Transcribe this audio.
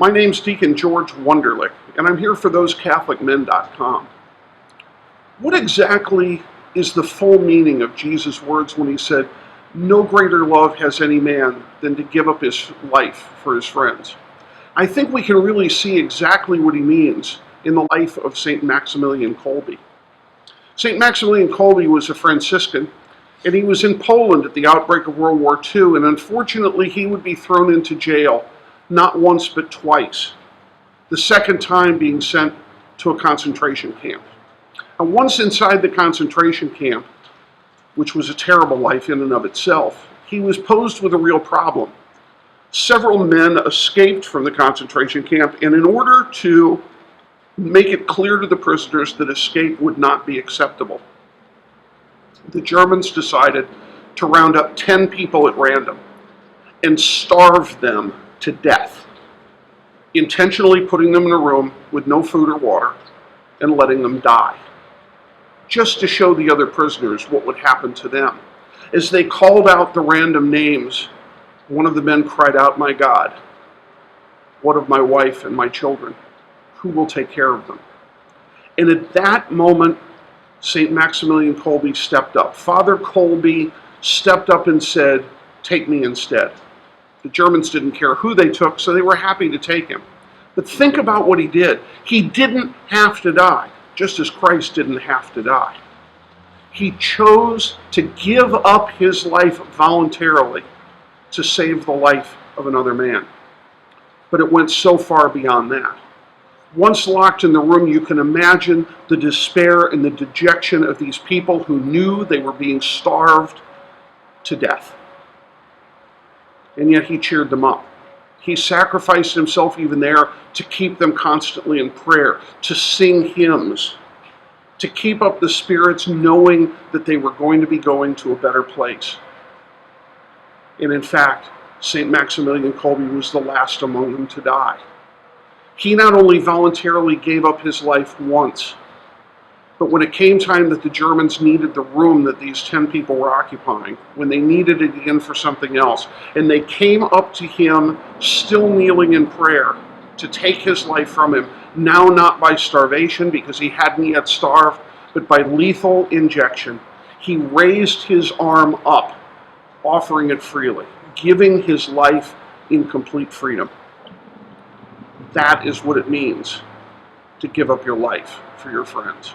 My name's Deacon George Wunderlich, and I'm here for ThoseCatholicMen.com. What exactly is the full meaning of Jesus' words when he said, "No greater love has any man than to give up his life for his friends"? I think we can really see exactly what he means in the life of St. Maximilian Kolbe. St. Maximilian Kolbe was a Franciscan, and he was in Poland at the outbreak of World War II, and unfortunately he would be thrown into jail not once but twice, the second time being sent to a concentration camp. And once inside the concentration camp, which was a terrible life in and of itself, he was posed with a real problem. Several men escaped from the concentration camp, and in order to make it clear to the prisoners that escape would not be acceptable, the Germans decided to round up 10 people at random and starve them to death, intentionally putting them in a room with no food or water and letting them die, just to show the other prisoners what would happen to them. As they called out the random names, one of the men cried out, "My God, what of my wife and my children? Who will take care of them?" And at that moment, St. Maximilian Kolbe stepped up. Father Kolbe stepped up and said, "Take me instead." The Germans didn't care who they took, so they were happy to take him. But think about what he did. He didn't have to die, just as Christ didn't have to die. He chose to give up his life voluntarily to save the life of another man. But it went so far beyond that. Once locked in the room, you can imagine the despair and the dejection of these people who knew they were being starved to death. And yet he cheered them up. He sacrificed himself even there to keep them constantly in prayer, to sing hymns, to keep up the spirits, knowing that they were going to be going to a better place. And in fact, St. Maximilian Kolbe was the last among them to die. He not only voluntarily gave up his life once, but when it came time that the Germans needed the room that these 10 people were occupying, when they needed it again for something else, and they came up to him still kneeling in prayer to take his life from him, now not by starvation because he hadn't yet starved, but by lethal injection, he raised his arm up, offering it freely, giving his life in complete freedom. That is what it means to give up your life for your friends.